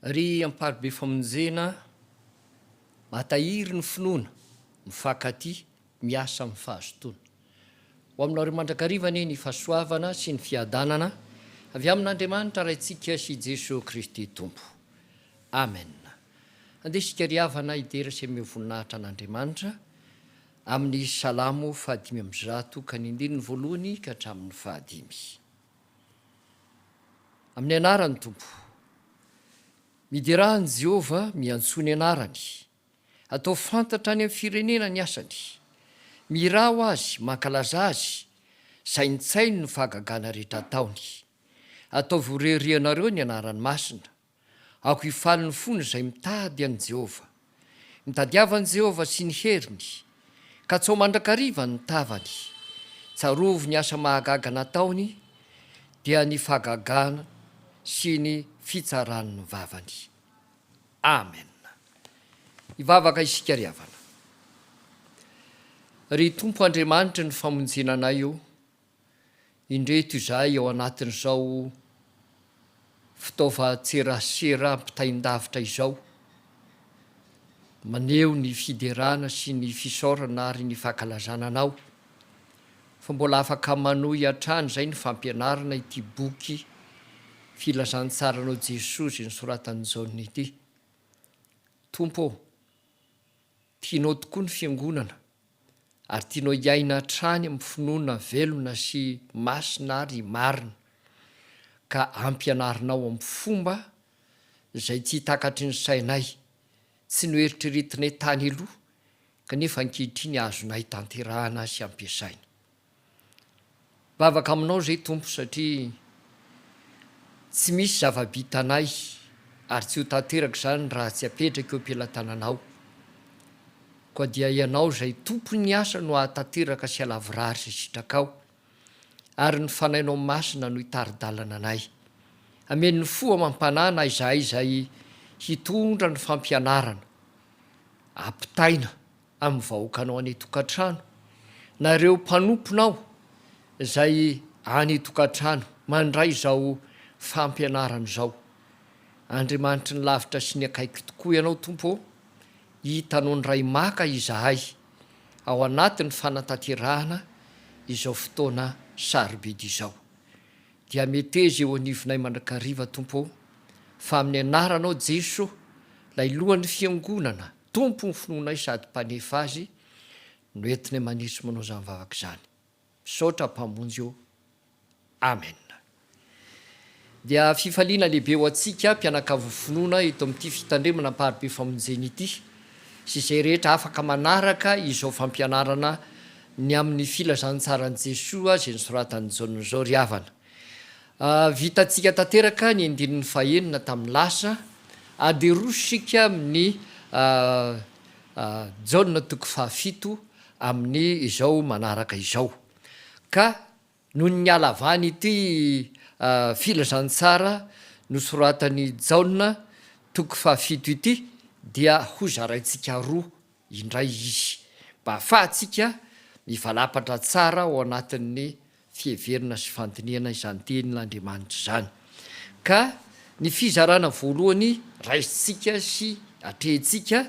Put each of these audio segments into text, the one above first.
Ry amparibe famonjena matahiry ny finoana mifankaty miasa amin'ny fahazotoana ho aminareo mandrakarivany ny fahasoavana sy ny fiadanana avy amin'Andriamanitra raintsika sy Jesosy Kristy Tompo. Amen. Andesika riavana idera sy ame voninahitra an'Andriamanitra amin'ny Salamo 500 ka ny 1 ka hatramin'ny 5. Amin'ny anarany Tompo, midirahany Jehova miantsoa ny anarany, atao fantatra any amin'ny firenena ny asany, mirao azy, mankalaza azy, saintsainy ny fahagagana rehetra ataony. Ataovy ho rerianareo ny anarany masina, ako hifaly ny fony izay mitady an' Jehova. Mitadiavan' Jehova sy ny heriny, ka tsy ho mandrakariva ny tavany. Tsarovy ny asa mahagaga nataony, dia ny fahagagana sy ny fitsarany ny vavany. Amen. Ivavaka isika riavana. Ry Tompo Andriamanitra ny famonjenanay io, indreto izahay ao anatin'izao fitaovan-tserasera mpitaindavitra izao, maneho ny fiderana sy ny fisaorana ary ny fankalazana anao, fa mbola afaka manohy hatrany izay ny fampianarana ity boky filazantsaranao Jesosy ny soratany jaune ity. Tompo, tianao tokoa ny fiangonana, ary tianao hiaina hatrany amin'ny finoana velona sy masina ary marina, ka ampianarinao amin'ny fomba izay tsy hitakatry ny sainay, tsy ny eritreretinay tany aloha, kanefa ankehitriny azonay tanterahana sy ampiasaina. Vavaka aminao zay Tompo, satria tsy misy zava-bitanay ary tsy ho tanteraka izany raha tsy apetraka eo am-pelantananao. Koa dia ianao izay tompony asa no ahatanteraka sy alavirary sy sitrakao, ary ny fanainao masina no hitaridalana anay. Ameny ny fo amam-panana izahay izay hitondra ny fampianarana, ampitaina amin'ny vahoakanao any tokantrano, nareo mpanomponao izay any tokantrano mandray izao fampianarana izao. Andriamanitry ny lavitra sy ny akaiky tokoa ianao Tompo, hitanao ndray maka izahay ao anatin'ny fanatanterahana izao fotoana sarobidy izao. Dia meteza eo anivinay mandrakariva Tompo, fa amin'ny anaranao Jesosy, lay lohan'ny fiangonana, Tompo ny finoanay sady mpanefa azy, no entinay manisy manao izany vavaka izany. Misaotra mpamonjy eo. Amen. Dia fifaliana lehibe ho antsika mpianakavy finoana eto amin'ity fitandremana amparibe famonjena ity, sy izay rehetra afaka manaraka izao fampianarana ny amin'ny filazantsaran'i Jesosy azy ny soratany jaune izao riavana. Vitantsika tanteraka ny 19 tamin'ny lasa, aderosika amin'ny jaune 7 amin'ny izao manaraka izao. Ka noho ny alavany ity filazantsara nosoratany jaune 7 ity, dia hozaraintsika roa indray izy, mba ahafahantsika mivalapatra tsara ao anatin'ny fieverina sy fandiniana izany tenin'Andriamanitra izany. Ka ny fizarana voalohany raisintsika sy atrehintsika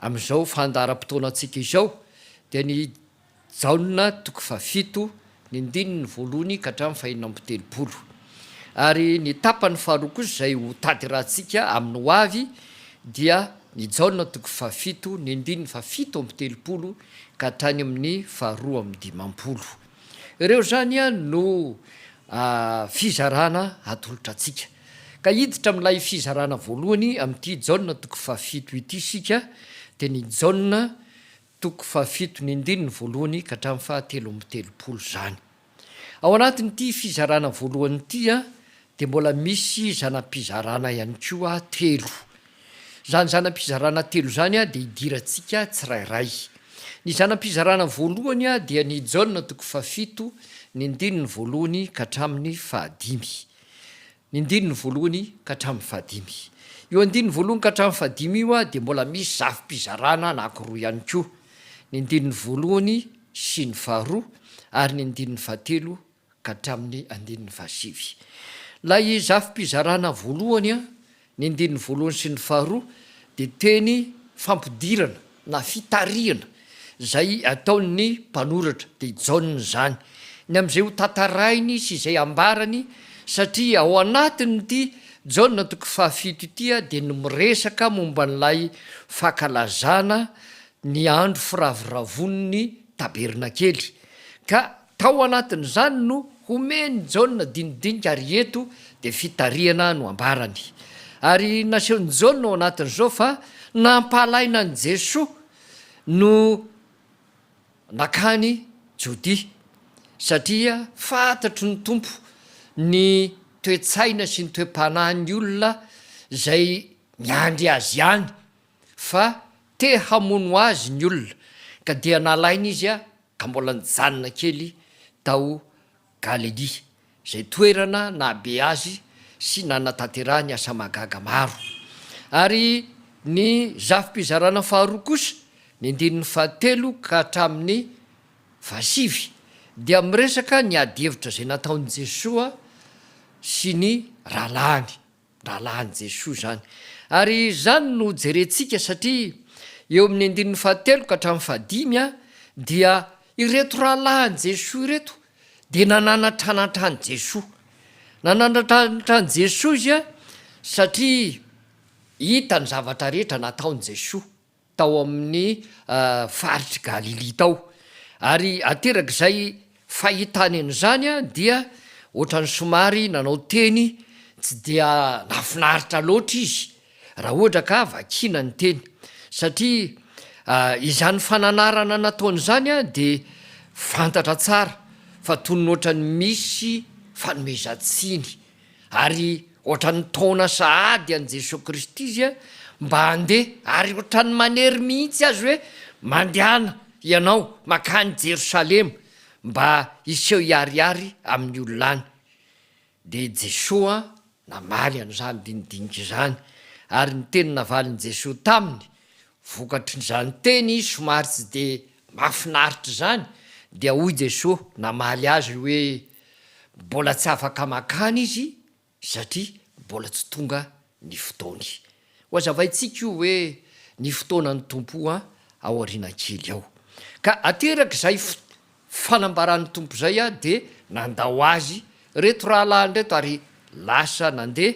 amin'izao fandaharam-potoanantsika izao, dia ny jaune 7 ny 1 ka hatramin'ny 430. Ary ny tapany faharoa kosa izay ho tady rahantsika amin'ny ho avy, dia ny jaune 7 ny 730 ka hatrany amin'ny 250. Ireo zany no fizarana atolotra antsika. Ka hiditra amin'ilay fizarana voalohany amin'ity jaune 7 ity sika, dia ny jaune 7 ny 1 ka hatramin'ny 230 zany. Ao anatin'ity fizarana voalohany ity dia mbola misy zanam-pizarana ihany koa 3. Zany zanam-pizarana 3 zany dia hidirantsika tsirairay. Ny zanam-pizarana voalohany dia ny jaune 7 ny 1 ka hatramin'ny 5. Ny 1 ka hatramin'ny 5. Io 1 ka hatramin'ny 5 io dia mbola misy zafi-pizarana anankiroa ihany koa. Ny 1 sy ny 2, ary ny 3 ka hatramin'ny 7. Lay zafi-pizarana voalohany ny andininy voalohany sy ny faharoa de teny fampidirana na fitariana zay ataony mpanoratra de ijaoniny zany ny am'izay ho tatarainy sy izay ambarany satria ao anatiny ty jaona toko fahafito itya de no miresaka momba n'lay fakalazana ny andro firavoravon'ny taberna kely ka tao anatiny zany no homeny jaona dinidinika ary eto de fitariana no ambarany ary naseony jaona ao anatin'zao fa nampahalaina an' Jesoa no nakany Jodia satria fantatry ny tompo ny toetsaina sy ny toe-panahin'ny olona zay miandry azy any fa te hamono azy ny olona ka dia nalaina izy a ka mbola nijanona kely tao Galilia zay toerana nabe azy sy nanatanterahany asa magaga maro ary ny zafim-pizarana faharoa kosa ny andininy fahatelo ka hatramin'ny fasivy dia miresaka ny adihevitra zay nataony Jesoa sy ny rahalahany Jesoa zany ary zany no jerentsika satria eo amin'ny andininy fahatelo ka hatramin'ny fahadimy a dia ireto rahalahany Jesoa ireto de nananatranatrany Jesoa nananatranatrany Jesoa izy a satria hita ny zavatra rehetra nataony Jesoa tao amin'ny faritry Galilia tao ary aterak'izay fahitany an'izany a dia ohatrany somary nanao teny tsy dia nafinaritra loatra izy raha ohatra ka vakina ny teny satria izany fananarana nataony zany a de fantatra tsara fa tonony ohatrany misy fanomezantsiny ary ohatrany taona sahady an' Jesosy Kristy izy a mba handeha ary ohatrany manery mihitsy azy hoe mandehana ianao makany Jerosalema mba iseho iariary amin'ny olonany de Jesoa namaly an'izany dinidinika zany ary ny teny navaliny Jesoa taminy vokatry zany teny somary tsy de mafinaritra zany dia hoy Jesoa namaly azy hoe mbola tsy afaka makany izy satria mbola tsy tonga ny fotoany ho azavaintsika io hoe ny fotoanany tompo a ao ariana kely ao ka aterak'izay fanambaran'ny tompo zay a de nandao azy reto rahalahany reto ary lasa nandeha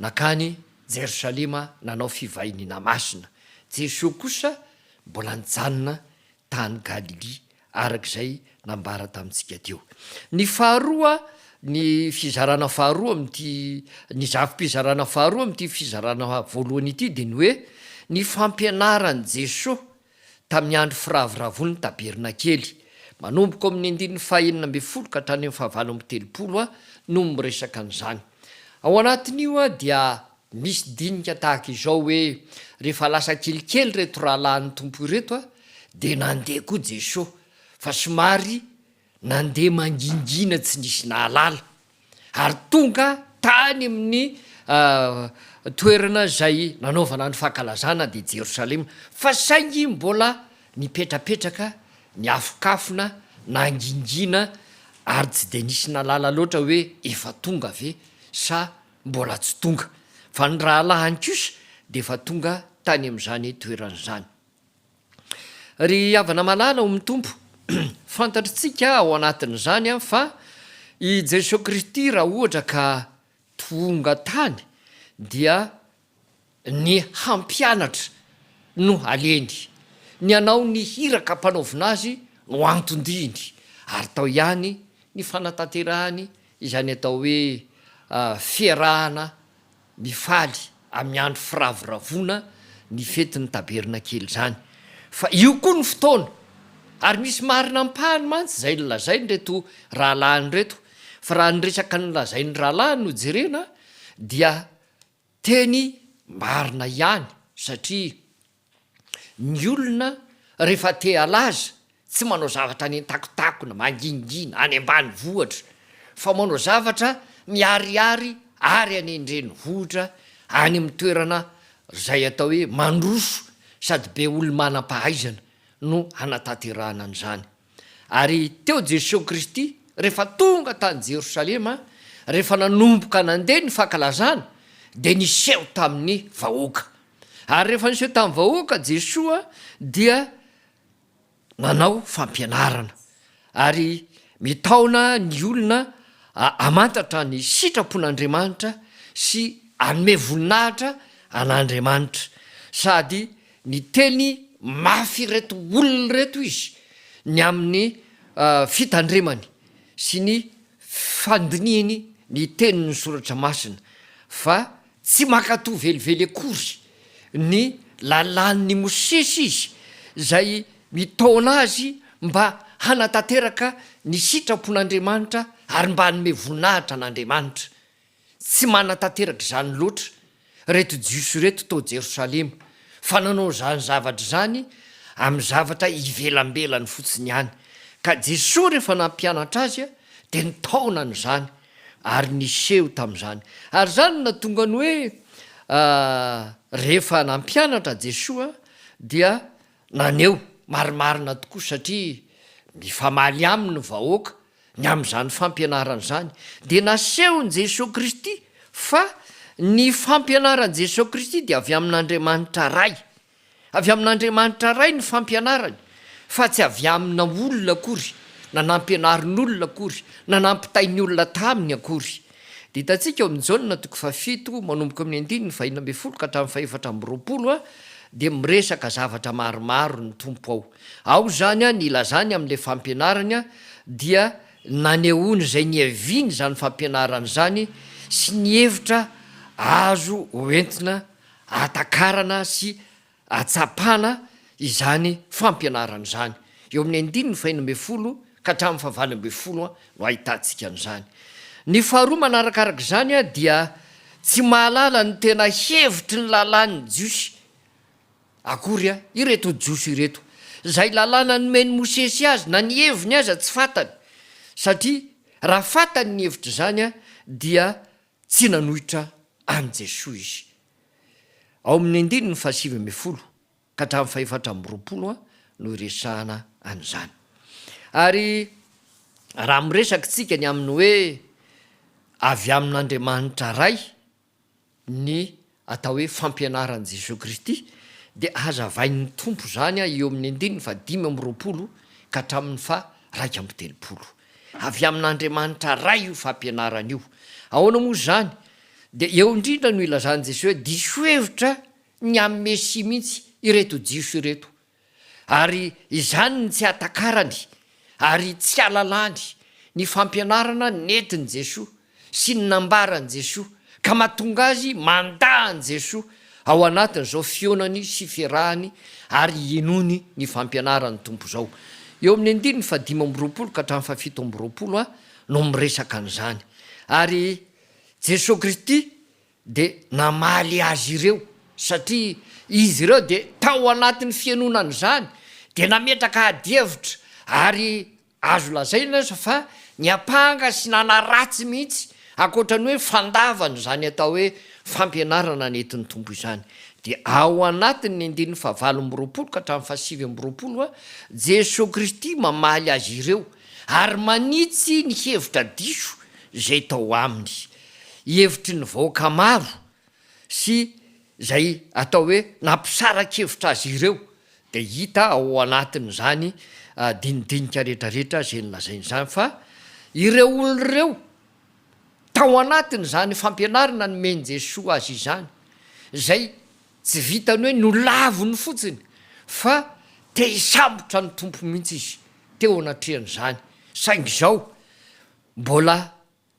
nakany Jerosalema nanao fivainina masina Jesoa kosa mbola nijanona tany Galilia arak'izay nambara tamintsika teo ny faharoa ny fizarana faharoa amty ny zafim-pizarana faharoa amty fizarana voalohany ity de ny hoe ny fampianarany Jesoa tamin'ny andro firavoravony taberna kely manomboko amin'ny andininy fahaenina amby folo ka hatrany amin'ny fahavalo amby telopolo a no miresaka an'izany ao anatin'io a dia misy dinika tahaka izao hoe rehefa lasa kelikely reto rahalahan'ny tompo ireto a de nandeha koa Jesoa fa somary nandeha mangingina tsy nisy nahalala ary tonga tany amin'ny toerana zay nanaovana ny fankalazana de Jerosalema fa saingy mbola nipetrapetraka ny afokafona nangingina ary tsy de nisy nalala loatra hoe efa tonga ve sa mbola tsy tonga fa ny rahalahany kosa de efa tonga tany am'izany toeran'izany ry havana malala ho mitompo fantatritsika ao anatin'izany a fa i Jesosy Kristy raha ohatra ka tonga tany dia ny hampianatra no aleny ny anao ny hiraka mpanaovina azy no antondriny ary tao ihany ny fanatanterahany izany atao hoe fiarahana mifaly amin'ny andro firavoravona ny fetin'ny taberna kely zany fa io koa ny fotoana ary misy marina mpahany mantsy zay nylazainy reto rahalahany reto fa raha nyresaka nylazainy rahalahany no jerena dia teny marina ihany satria ny olona rehefa te alaza tsy manao zavatra any an-takotakona mangingina any ambany vohatra fa manao zavatra miariary ary any endreny vohitra any amin'ny toerana zay atao hoe mandroso sady be olo manam-pahaizana no hanatanterahana an'izany ary teo Jesosy Kristy rehefa tonga tany Jerosalema rehefa nanomboka nandeha ny fankalazana de niseho tamin'ny vahoaka ary rehefa niseho tamin'ny vahoaka Jesoa dia nanao fampianarana ary mitaona ny olona amantatra ny sitrapon'Andriamanitra sy anome voninahitra an'Andriamanitra sady ny teny mafy reto olona reto izy ny amin'ny fitandremany sy ny fandinihiny ny teniny soratra masina fa tsy makato velively akory ny lalàn'ny Mosesy izy zay mitaona azy mba hanatanteraka ny sitrapon'Andriamanitra ary mba hanome voninahitra an'Andriamanitra tsy manatanteraka zany loatra reto jiosy reto tao Jerosalema fa nanao zany zavatra zany amin'ny zavatra ivelambelany fotsiny ihany ka Jesosy rehefa nampianatra azy de nitaonany zany ary niseho tamin'izany ary zany na tonga ny hoe rehefa nampianatra Jesosy dia naneo marimarina tokoa satria mifamaly aminy vahoaka ny amin'izany fampianarana zany de nasehony Jesosy Kristy fa ny fampianaran' Jesosy Kristy de avy amin'Andriamanitra ray avy amin'Andriamanitra ray ny fampianarany fa tsy avy amina olona akory na nampianarin'olona akory na nampitainy olona taminy akory de hitantsika eo amin'ny Jaona 7 manomboka amin'ny 9 ka hatramin'ny 4 de miresaka zavatra maromaro ny tompo ao zany ny ilazany amin'le fampianaranya dia nanehoany zay niaviny zany fampianarana zany sy ny hevitra azo oentina atakarana sy atsapana izany fampianarana zany eo amin'ny 9 ka hatramin'ny 20 no ahitantsika an'izany ny faharoa manarakaraka zany dia tsy mahalala ny tena hevitry ny lalàny jiosy akory ireto jiosy ireto zay lalàna nomeny Mosesy azy na ny heviny aza tsy fantany satria raha fantany ny hevitra zany dia tsy nanohitra any Jesosy izy ao amin'ny 9 ka hatramin'ny 4 no iresahana an'izany ary raha miresaka tsika ny amin'ny hoe avy amin'Andriamanitra ray ny atao hoe fampianaran' Jesosy Kristy de hazavain'ny tompo zany eo amin'ny 5 ka hatramin'ny 1 avy amin'Andriamanitra ray io fampianarana io ahoana moa zany de eo indrindra no ilazany Jesosy hoe diso hevitra ny amin'ny Mesia mihitsy ireto jiosy ireto ary izany ny tsy atakarany ary tsy alalany ny fampianarana netiny Jesosy sy ny nambarany Jesosy ka mahatonga azy mandahany Jesosy ao anatiny zao fionany sy fiarahany ary inony ny fampianarany tompo zao eo amin'ny 5 ka hatramin'ny 7 no miresaka an'izany ary Jesosy Kristy de namaly azy ireo satria izy ireo de tao anatin'ny fianonany zany de nametraka adievitra ary azo lazaina fa ny apanga sy nanaratsy mihitsy akoatrany hoe fandavany zany atao hoe fampianarana netiny tompo izany de ao anatiny 9 ka hatramin'ny 7 Jesosy Kristy mamaly azy ireo ary manitsy ny hevitra diso zay tao aminy hevitry ny vahoaka maro sy zay atao hoe nampisarakhevitra azy ireo de hita ao anatiny zany dinidinika rehetrarehetra zay nylazainy zany fa ireo olona ireo tao anatiny zany fampianarana nomeny Jesosy azy izany zay tsy vitany hoe nolavony fotsiny fa te hisambotra ny tompo mihitsy izy teo anatrehan' zany saingy zao mbola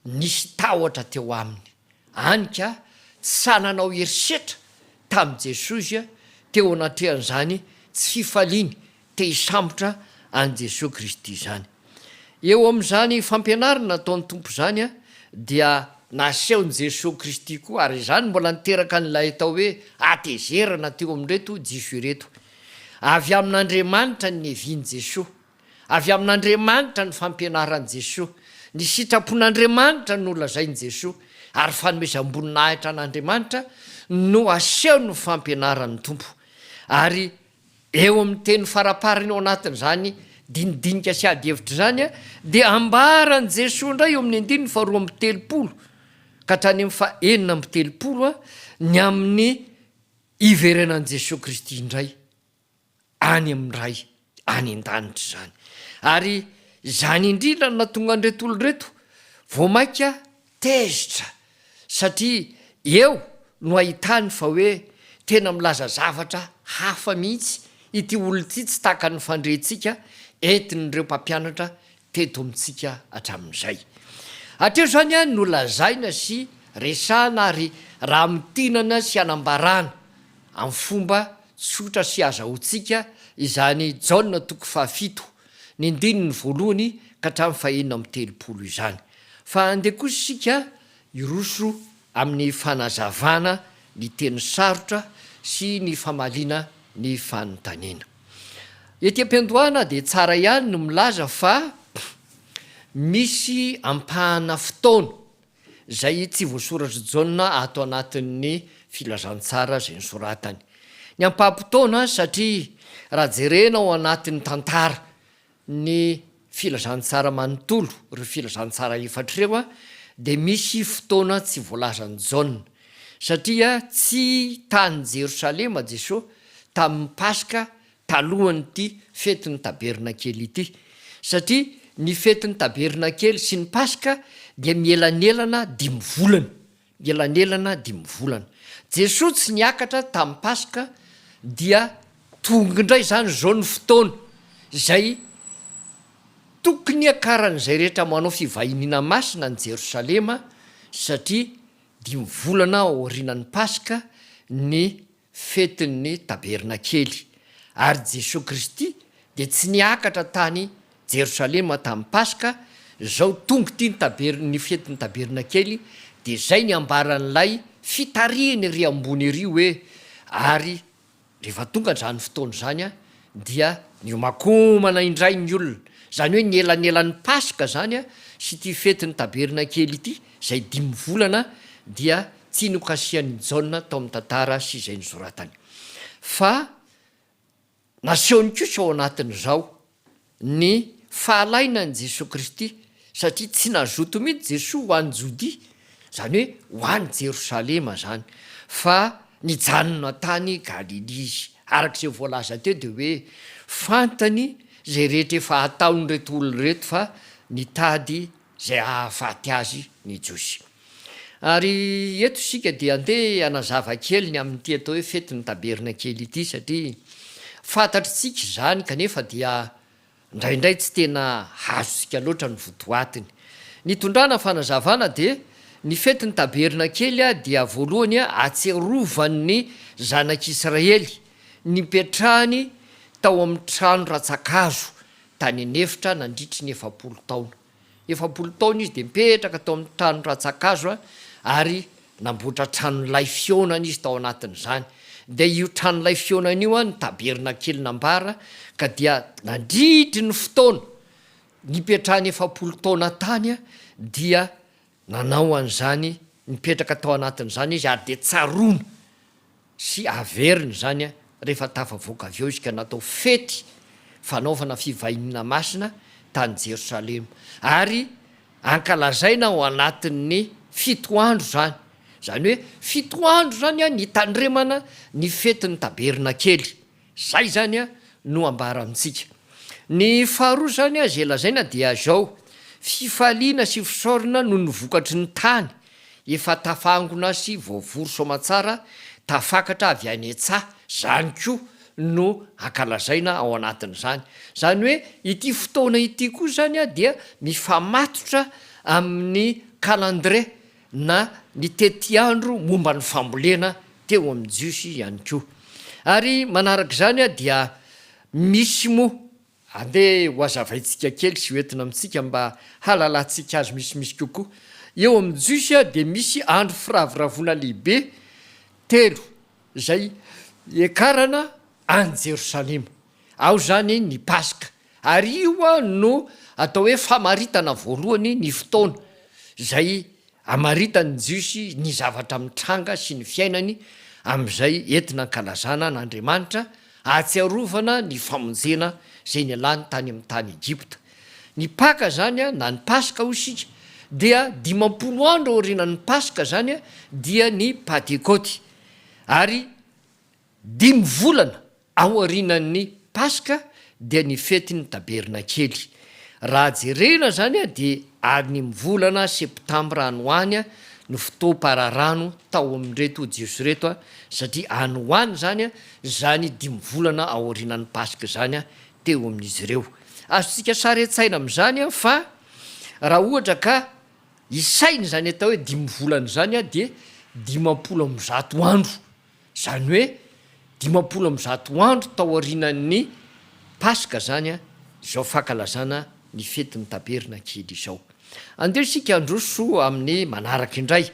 nisy tahotra teo aminy anyka tsy sananao herisetra tamin'i Jesosy teo anatrehan'izany tsy fifaliany te hisambotra an' Jesosy Kristy zany eo amin'izany fampianarana ataon'ny tompo zany dia nasehony Jesosy Kristy koa ary zany mbola niteraka n'lay atao hoe atezerana teo amin'reto jiso ireto avy amin'Andriamanitra ny neviany Jesosy avy amin'Andriamanitra ny fampianaran' Jesosy ny sitrapon'Andriamanitra no lazainy Jesosy ary fanomezam-boninahitra an'Andriamanitra no asehony ny fampianaran'ny tompo ary eo amin'ny teny farapariny ao anatiny zany dinidinika sy ady hevitra zany de ambaran' Jesosy ndray eo amin'ny 9 faharoa amby 30 ka hatrany amin'ny fahenina amby telopolo ny amin'ny iverenan'i Jesosy Kristy indray any amin'ny ray any an-danitra zany. Ary zany indrindra na tonga an'ireto olo reto vo maika tezitra satria eo no ahitany fa hoe tena milaza zavatra hafa mihitsy ity olo ty tsy taka ny fandrehtsika entin'ireo mpampianatra teto amintsika hatramin'izay. Atreo zany a no lazaina sy resana ary raha mitinana sy anambarana amin'ny fomba tsotra sy azahoantsika izany Jaona 7 ny andininy voalohany ka hatramin'ny fahenina amby telopolo izany. Fa andeha kosa sika iroso amin'ny fanazavana ny teny sarotra sy ny famaliana ny fanontaniana. Ety am-piandohana dia tsara ihany no milaza fa misy ampahana fotoana zay tsy voasoratra Jaona ato anatin'ny filazantsara zay nisoratany. Ny ampaha-potoana satria raha jerena ao anatin'ny tantara ny filazantsara manontolo ry filazantsara efatreo dia misy fotoana tsy voalazan'ny Jaona satria tsy tany Jerosalema Jesosy tamin'ny Paska talohan'ity fetin'ny tabernakely ity, satria ny fetin'ny tabernakely sy ny Paska dia mielanelana 5 volana, mielanelana 5 volana. Jesosy tsy niakatra tamin'ny Paska dia tonga indray zany zao ny fotoana zay tokony akaran'izay rehetra manao fivahiniana masina ny Jerosalema satria 5 volana aorianan'ny Paska ny fetin'ny tabernakely. Ary Jesosy Kristy dia tsy niakatra tany Jerosalema tamin'ny Paska, zao tonga ty ny fetin'ny tabernakely dia zay ny ambaran'ilay fitarihany ry ambony ery hoe ary rehefa tonga zany fotoana zany dia niomakomana indray ny olona, zany hoe ny elanelan'ny Paska zany sy ty fetin'ny tabernakely ity zay 5 volana dia tsy nokasian'ny Jaona tao amin'ny tantara sy izay nisoratany. Fa nasehony kosa ao anatin'izao ny fahalaina ny Jesosy Kristy satria tsy nazoto mihitsy Jesosy ho an'ny Jodia, zany hoe ho an'ny Jerosalema zany, fa nijanona tany Galily izy. Arak'izay voalaza teo dia hoe fantany zay rehetra efa ataony reto olo reto fa nitady zay ahafaty azy ny Jiosy. Ary eto sika dia andeha anazava kely ny amin'ity atao hoe fetin'ny tabernakely ity satria fantatritsika zany kanefa dia indraindray tsy tena hazosika loatra ny votoatiny. Ny tondrana fanazavana dia ny fetin'ny tabernakely dia voalohany atserovan'ny zanak'Israely nipetrahany tao amin'ny trano ratsakazo tany anefitra nandritry ny 70 taona. 70 taona izy dia mipetraka tao amin'ny trano ratsakazo ary namboatra tranon'ilay fionana izy tao anatin'izany. Dia io tranon'ilay fionana io ny tabernakely nambara ka dia nandritry ny fotoana nipetrahany 70 taona tany dia nanao an'izany nipetraka tao anatin'izany izy ary dia tsaroana sy averiny zany rehefa tafavoaka avy eo izy ka natao fety fanaovana fivahiniana masina tany Jerosalema ary ankalazaina ao anatin'ny 7 andro zany. Zany hoe 7 andro zany nitandremana ny fetin'ny tabernakely. Zay zany no ambara amintsika. Ny faharoa zany zay lazaina dia zao fifaliana sy fisaorina no nivokatry ny tany efa tafangona sy voavoro soamatsara tafakatra avy any an-tsaha, zany koa no ankalazaina ao anatin'izany. Zany hoe ity fotoana ity koa zany dia mifamatotra amin'ny calendrier na ny tetiandro momba ny fambolena teo amin'ny Jiosy ihany koa. Ary manaraka zany dia misy moa andeha ho azavaintsika kely sy hoentina amintsika mba halalantsika azy misimisy kokoa. Eo amin'ny Jiosy dia misy andro firavoravoana lehibe 3 zay ekarana any Jerosalema. Ao zany ny Paska. Ary io no atao hoe famaritana voalohany ny fotoana zay amaritany Jiosy ny zavatra mitranga sy ny fiainany amin'izay entina ankalazana n'Andriamanitra atsiarovana ny famonjena zay nialany tany amin'ny tany Egypta. Ny Paka zany na ny Paska ho isika dia 50 andro orinan'ny paska zany a dia ny patekôty ary 5 volana ao arinan'ny paska dia ny fetiny taberna kely raha jerena zany a de any mivolana septambra anoany a no fotoam-pararano tao amin'reto jiosy reto a satria anoany zany a zany 5 volana ao arinan'ny paska zany a teo amin'izy ireo azontsika saretsaina am'izany a fa raha ohatra ka isainy zany atao hoe 5 volana zany a de 50 andro zany hoe 50 andro tao arinan'ny paska zany a zao fankalazana ny fetiny taberna kely izao andeo sika androso amin'ny manaraka indray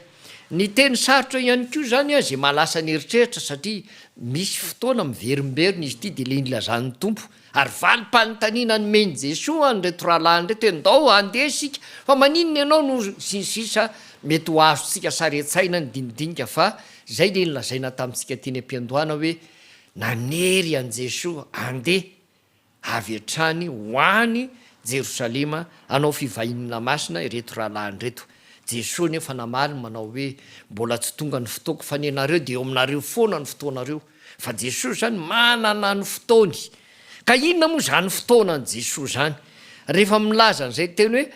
ny teny sarotra ihany ko zany a zay mahalasa ny eritreritra satria misy fotoana miverimberina izy ity de le nilazan'ny tompo ary valim-panontaniana ny meny jesoa nyreto rahalany reto hoe ndao andeha sika fa maninona ianao no sinsisa mety ho azontsika saretsaina ny dinidinika fa zay le nilazaina tamintsika teny am-piandohana hoe nanery an jesoa andeha avy atrany hoany jerosalema anao fivahinana masina ireto rahalany reto jesoa nefa namaly manao hoe mbola tsy tonga ny fotoako fa nenareo de eo aminareo foana ny fotoanareo fa jesoa zany manana ny fotoany ka inona moa zany fotoana ny jesoa zany rehefa milaza n'izay teny hoe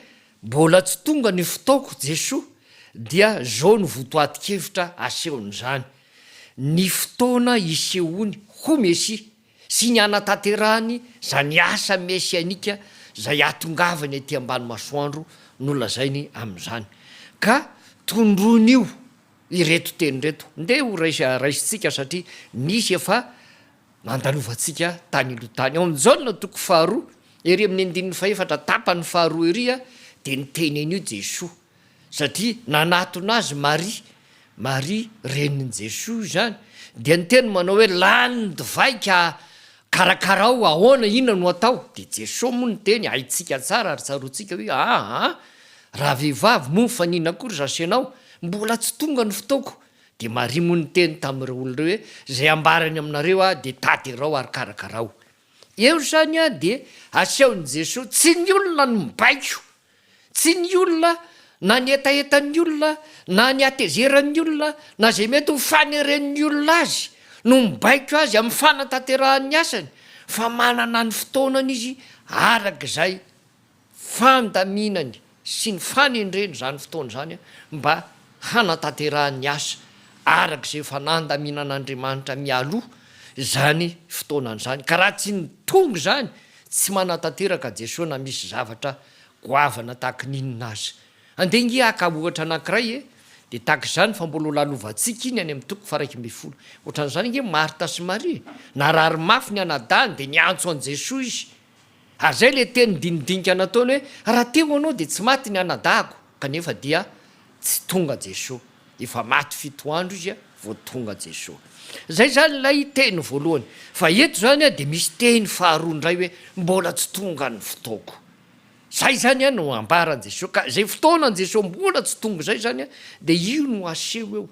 mbola tsy tonga ny fotaoko jesoa dia zao ny votoatikevitra asehonyzany ny fotoana isehony ho mesia sy ny anatanterahany zany asa mesianika zay atongavany aty ambany masoandro no lazainy am'izany ka tondron'io ireto teny reto nde ho raisitsika satria nisy efa mandalovantsika tany ilotany ao amin'izao toko faharoa ery amin'ny andininy faefatra tapany faharoa ery a de ny teny an'io jesoa satria nanatona azy maria reniny jesoa zany de ny teny manao hoe lany ny divaika karakara ao ahoana inona no atao de jesoa moa ny teny haitsika tsara ary tsaroantsika hoe raha vehivavy moa fanina akory zasenao mbola tsy tonga ny fotaoko de maria moa ny teny tamin'ireo oloreo hoe zay ambarany aminareo a de taterao ary karakarao eo zany a de asehony jesoa tsy ny olona no mibaiko tsy ny olona na ny etaetan'ny olona na ny atezeran'ny olona na zay mety ho faneren'ny olona azy no mibaiko azy amin'ny fanatanterahany asany fa manana ny fotoanany izy arak'izay fandaminany sy ny fanendreny zany fotoana zany a mba hanatanterahany asa arak'izay fa nandaminan'andriamanitra mialoha zany fotoanany zany ka raha tsy ny tonga zany tsy manatanteraka jesoa na misy zavatra goavana tahaka ninona azy andengia aka ohatra anankiray de tahaka zany fa mbola lalovantsika iny any amin'ny toko faraiky mbe folo ohatran'izany nge marta sy maria narary mafy ny anadany de niantso an jesoa izy ary zay le teny dinidinika nataony hoe raha teo anao de tsy maty ny anadahako kanefa dia tsy tonga jesoa efa maty fito andro izy a vo tonga jesoa zay zany lay teny voalohany fa eto zany a de misy teny faharoa ndray hoe mbola tsy tonga ny fotaoko zay zany a no ambaran jesoa ka zay fotoanan jesoa mbola tsy tonga zay zany a de io no aseho eo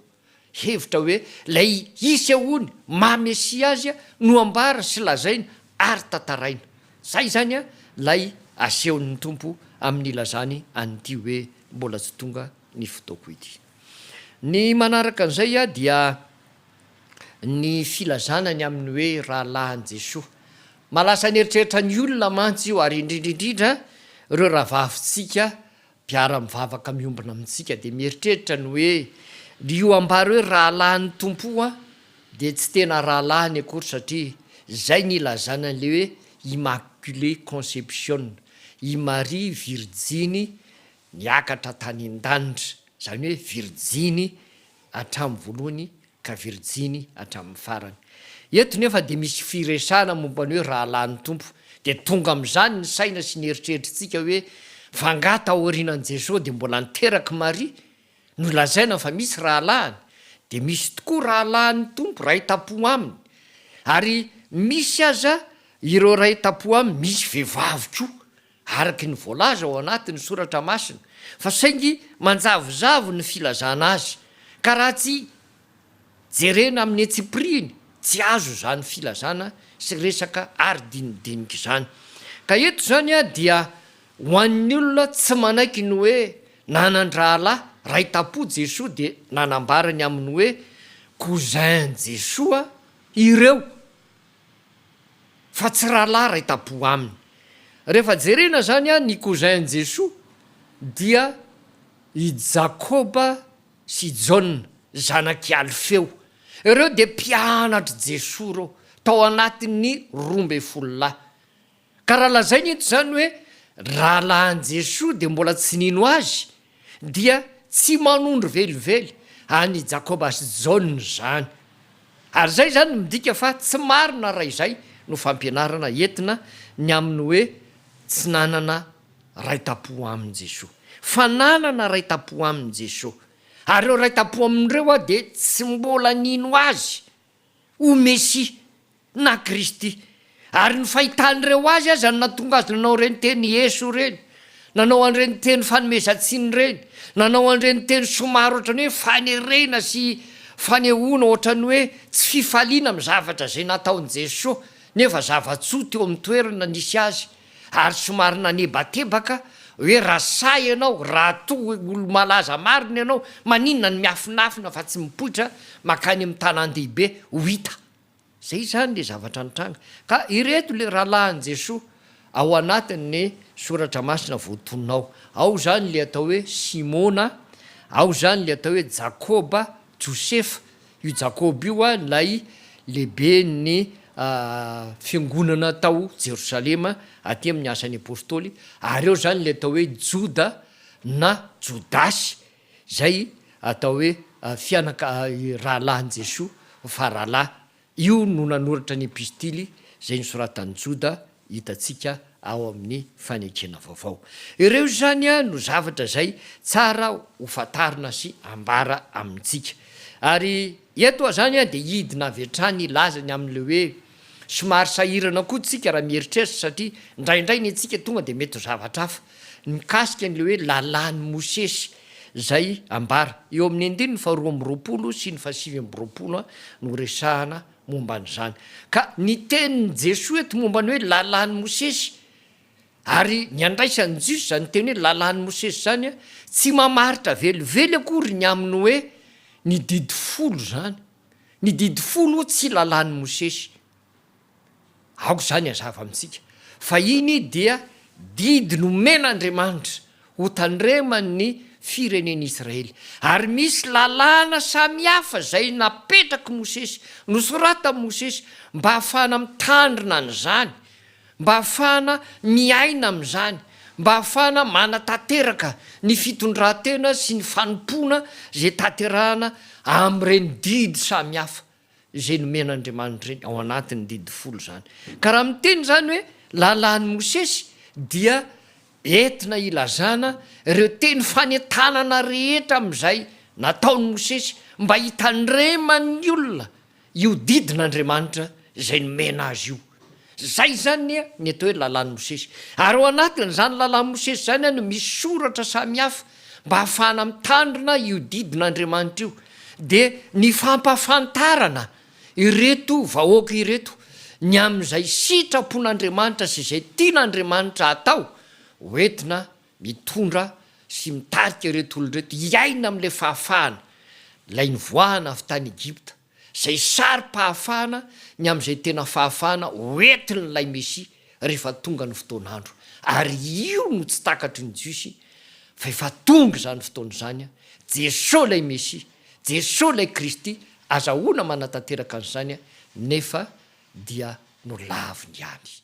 hevitra hoe lay isehony mamesia azy a no ambara sy lazaina ary tantaraina zay zany a lay asehon'ny tompo amin'n'ilazany an'ity hoe mbola tsy tonga ny fotaoko ity ny manaraka an'izay a dia ny filazanany amin'ny hoe rahalahan jesoa malasa nyeritreritra ny olona mantsy io ary indrindrindrindra reo raha vavitsika mpiara mivavaka miombona amintsika de mieritreritra ny hoe io ambary hoe rahalahan'ny tompo a de tsy tena rahalahany akory satria zay nilazana an'le hoe immaculé conception i marie virjiny niakatra tany an-danitra zany hoe virjiny hatramin'ny voalohany ka virjiny hatramin'ny farany eto nefa de misy firesana mombany hoe rahalahan'ny tompo de tonga am'izany ny saina sy nieritreritritsika hoe fangata ao aorinan' jesoa de mbola niteraky maria no lazaina fa misy rahalahany de misy tokoa rahalahan'ny tompo ray tapo aminy ary misy aza ireo ray tapo aminy misy vehivavy koa araky ny voalaza ao anatin'ny soratra masina fa saingy manjavozavo ny filazana azy ka raha tsy jerena amin'ny etsipriiny tsy azo zany filazana sy resaka ary dinidinika zany ka eto zany a dia ho an'ny olona tsy manaiky ny hoe nanandrala raitapo Jesoa de nanambarany aminy hoe cousin Jesoa ireo fa tsy rahalahy raitapo aminy. Rehefa jerena zany a ny cousin Jesoa dia i Jakoba sy Jaona zanaky Alfeo, ireo de mpianatry Jesoa reo tao anatin'ny 12 lahy. Ka raha lazainy eto zany hoe rahalahin Jesoa de mbola tsy nino azy dia tsy manondro velively any Jakoba sy Jaona zany. Ary zay zany midika fa tsy marina raha izay no fampianarana entina ny aminy hoe tsy nanana raitapo aminy Jesoa, fa nanana raitapo aminy Jesoa. Ary reo raitapo amin'ireo a de tsy mbola nino azy ho Mesia na Kristy. Ary ny fahitan'ireo azy aza natonga azy nanao reny teny Yeso reny, nanao an'ireny teny fanomezantsiny reny, nanao an'ireny teny somary ohatrany hoe fanerena sy fanehoana ohatrany hoe tsy fifaliana amin'ny zavatra zay nataony Jesoa, nefa zavatsoa teo amin'ny toerana nisy azy. Ary somary nanebatebaka hoe raha say ianao, raha to olo malaza marina ianao, maninona ny miafinafina fa tsy mipoitra makany amin'ny tanan-dehibe ho hita. Zay zany le zavatra nitranga. Ka ireto le rahalahin Jesoa ao anatin'ny soratra masina voatonao. Ao zany le atao hoe Simona, ao zany le atao hoe Jakoba, Josefa. Io Jakoba io a lay lehibe ny fiangonana tao Jerosalema aty amin'ny asan'ny apôstôly. Ary eo zany le atao hoe Joda na Jodasy, zay atao hoe rahalahin Jesoa fa rahalahy. Io no nanoratra ny epistily zay nisoratany Joda, hitatsika ao amin'ny fanekena vaovao. Ireo zany a no zavatra zay tsara ho fatarina sy ambara amintsika. Ary eto zany a de hidina avy hatrany lazany am'le hoe somary sahirana koa tsika raha mieritreritra, satria indraindray ny antsika tonga de mety ho zavatra hafa mikasika an'le hoe lalàny Mosesy zay ambara eo amin'ny 2:20 sy ny 7:20 no resahana momba an'izany. Ka ny tenin'ny Jesoa eto momba ny hoe lalàny Mosesy, ary ny andraisany Jiosy zany teny hoe lalàny Mosesy zany a tsy mamaritra velively akory ny aminy hoe ny didy folo zany. Ny didy folo tsy lalàny Mosesy. Aoko zany azava amintsika. Fa iny dia didy nomen'Andriamanitra ho tandreman'ny fireneny Israely. Ary misy lalàna samihafa zay napetraky Mosesy, nosorata Mosesy mba hahafahana mitandrina an'izany, mba hahafahana miaina amin'izany, mba hahafahana manatanteraka ny fitondrantena sy ny fanompona zay tanterahana am'ireny didy samihafa zay nomen'Andriamanitra reny ao anatin'ny didy folo zany. Ka raha miteny zany hoe lalàny Mosesy dia entina ilazana ireo teny fanentanana rehetra am'izay nataony Mosesy mba hitandreman'ny olona io didin'Andriamanitra zay nomena azy io. Zay zany ny atao hoe lalàny Mosesy. Ary ao anatin'izany lalàny Mosesy zany no misy soratra samihafa mba hahafahana mitandrina io didin'Andriamanitra io. De ny fampafantarana ireto vahoaka ireto ny am'izay sitrapon'Andriamanitra sy zay tian'Andriamanitra atao, hoentina mitondra sy mitarika ireto olo reto hiaina am'le fahafahana lay nivoahana avy tany Egypta, zay sary-pahafahana ny am'izay tena fahafahana hoentin'lay Mesia rehefa tonga ny fotoan'andro. Ary io no tsy takatry ny Jiosy fa efa tonga zany fotoana zany a, Jesosy lay Mesia, Jesosy lay Kristy, azahoana manatanteraka an'izany a, nefa dia no laviny ihany.